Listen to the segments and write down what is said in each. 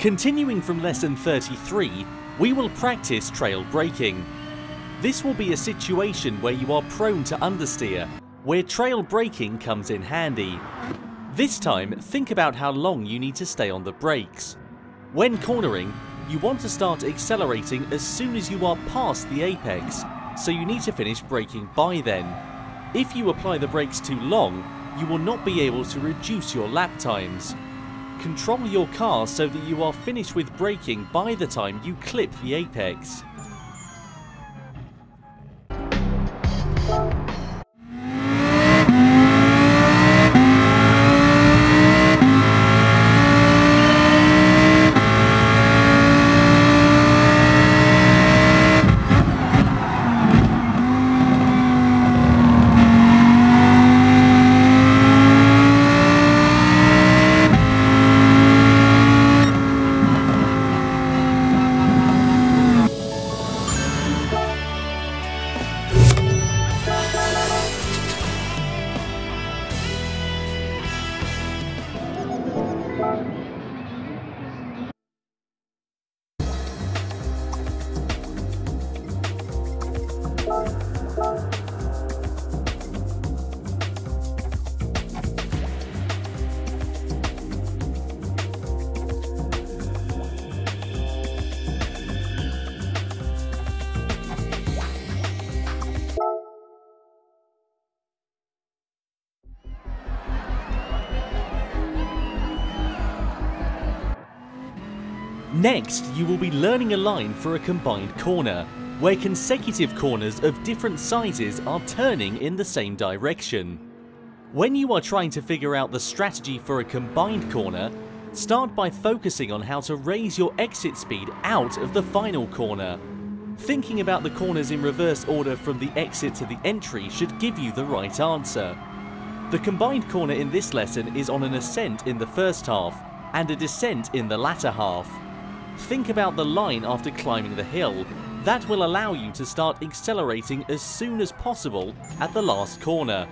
Continuing from lesson 33, we will practice trail braking. This will be a situation where you are prone to understeer, where trail braking comes in handy. This time, think about how long you need to stay on the brakes. When cornering, you want to start accelerating as soon as you are past the apex, so you need to finish braking by then. If you apply the brakes too long, you will not be able to reduce your lap times. Control your car so that you are finished with braking by the time you clip the apex. Next, you will be learning a line for a combined corner, where consecutive corners of different sizes are turning in the same direction. When you are trying to figure out the strategy for a combined corner, start by focusing on how to raise your exit speed out of the final corner. Thinking about the corners in reverse order from the exit to the entry should give you the right answer. The combined corner in this lesson is on an ascent in the first half and a descent in the latter half. Think about the line after climbing the hill. That will allow you to start accelerating as soon as possible at the last corner.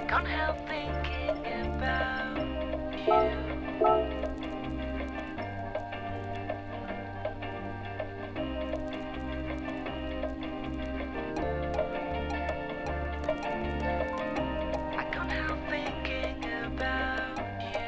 Can't help thinking about you. I can't help thinking about you.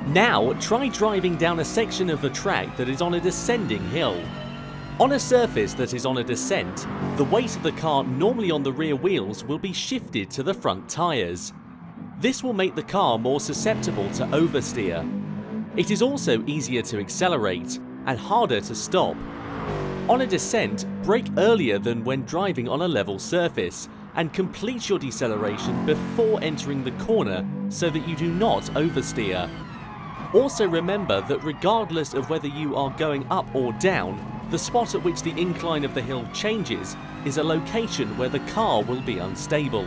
Now, try driving down a section of the track that is on a descending hill. On a surface that is on a descent, the weight of the car normally on the rear wheels will be shifted to the front tyres. This will make the car more susceptible to oversteer. It is also easier to accelerate and harder to stop. On a descent, brake earlier than when driving on a level surface and complete your deceleration before entering the corner so that you do not oversteer. Also remember that regardless of whether you are going up or down, the spot at which the incline of the hill changes is a location where the car will be unstable.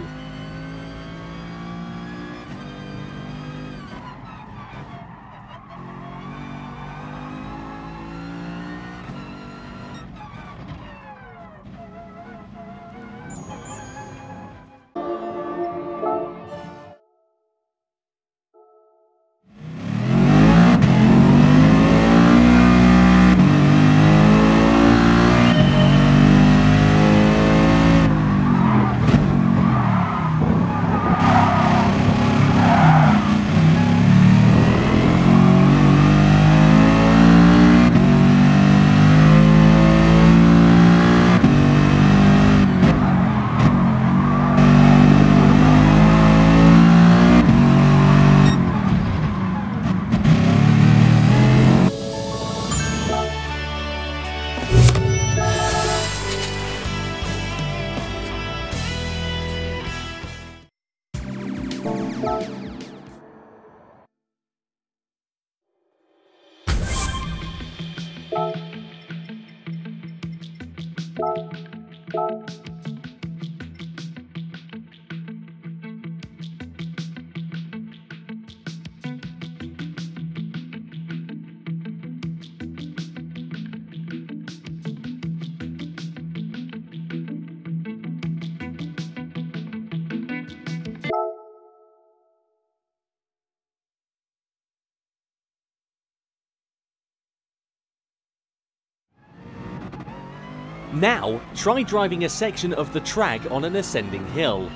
Now, try driving a section of the track on an ascending hill.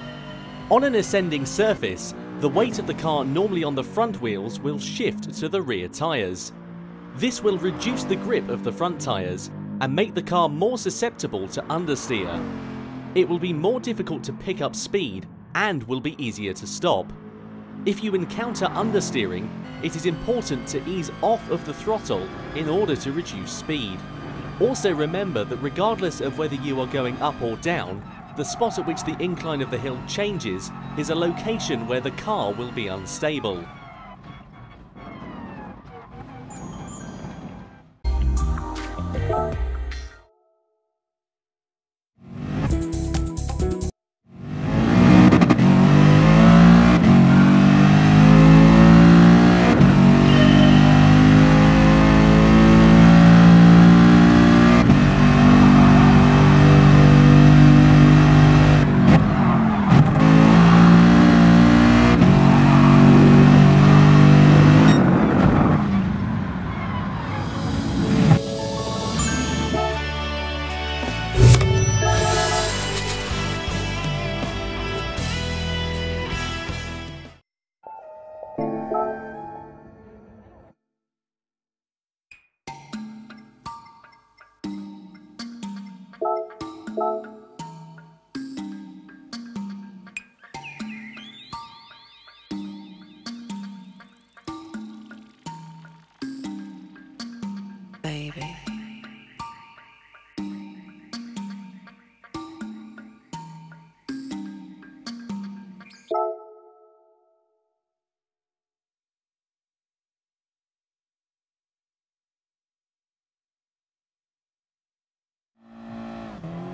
On an ascending surface, the weight of the car normally on the front wheels will shift to the rear tyres. This will reduce the grip of the front tyres and make the car more susceptible to understeer. It will be more difficult to pick up speed and will be easier to stop. If you encounter understeering, it is important to ease off of the throttle in order to reduce speed. Also remember that regardless of whether you are going up or down, the spot at which the incline of the hill changes is a location where the car will be unstable. Baby.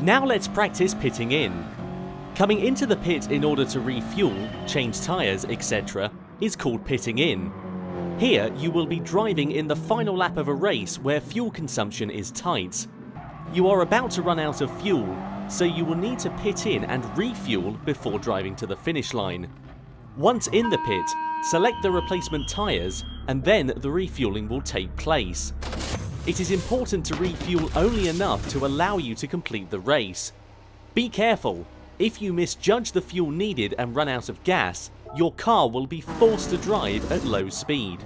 Now let's practice pitting in. Coming into the pit in order to refuel, change tyres, etc. is called pitting in. Here you will be driving in the final lap of a race where fuel consumption is tight. You are about to run out of fuel, so you will need to pit in and refuel before driving to the finish line. Once in the pit, select the replacement tyres and then the refueling will take place. It is important to refuel only enough to allow you to complete the race. Be careful, if you misjudge the fuel needed and run out of gas, your car will be forced to drive at low speed.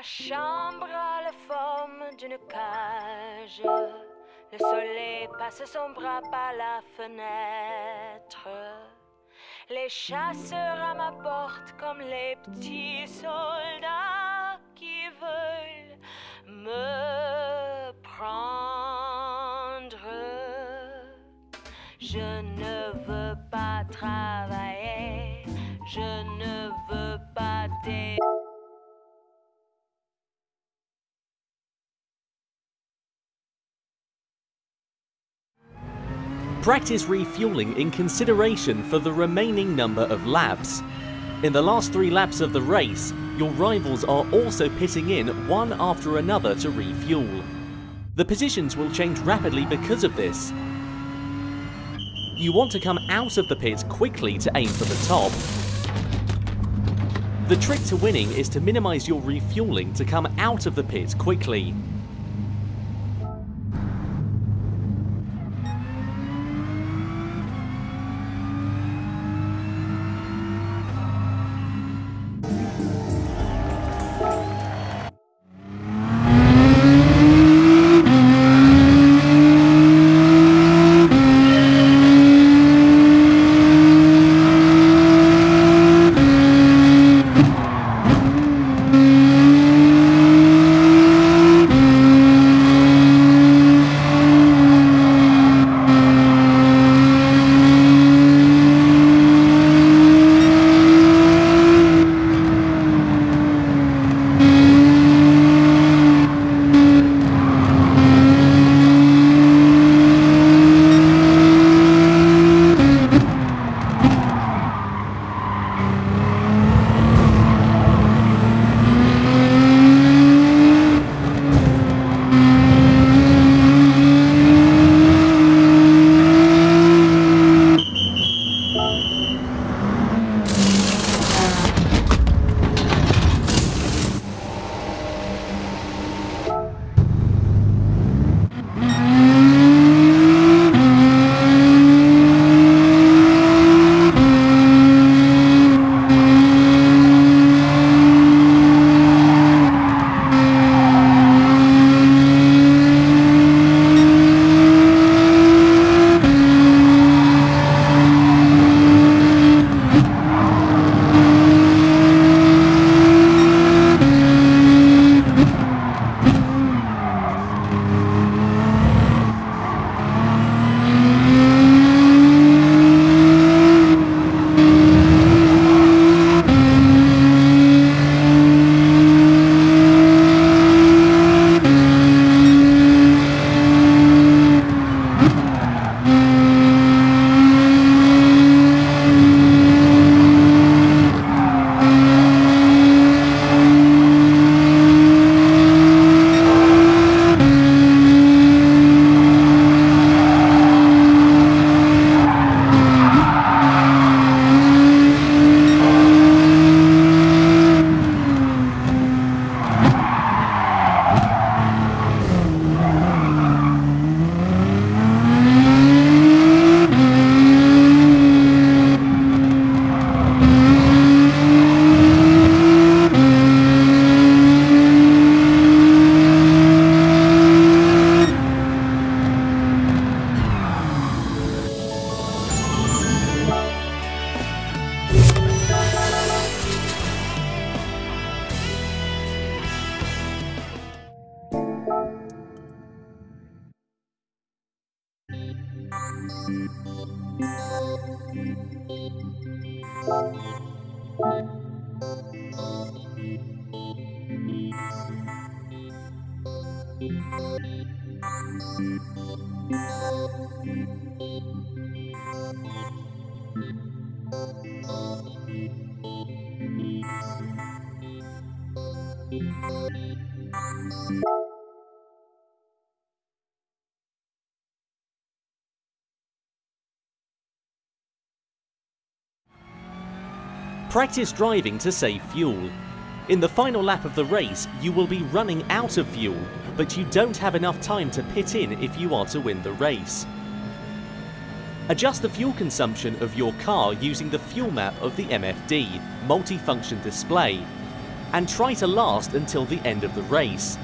chambre a la forme d'une cage. Le soleil passe son bras par la fenêtre. Les chasseurs à ma porte comme les petits soldats qui veulent me prendre. Je ne veux pas travailler, je ne veux pas des... Practice refueling in consideration for the remaining number of laps. In the last 3 laps of the race, your rivals are also pitting in one after another to refuel. The positions will change rapidly because of this. You want to come out of the pit quickly to aim for the top. The trick to winning is to minimize your refueling to come out of the pit quickly. Practice driving to save fuel. In the final lap of the race, you will be running out of fuel, but you don't have enough time to pit in if you are to win the race. Adjust the fuel consumption of your car using the fuel map of the MFD, multifunction display. and try to last until the end of the race.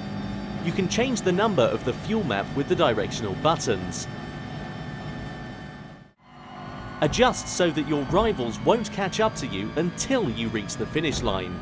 You can change the number of the fuel map with the directional buttons. Adjust so that your rivals won't catch up to you until you reach the finish line.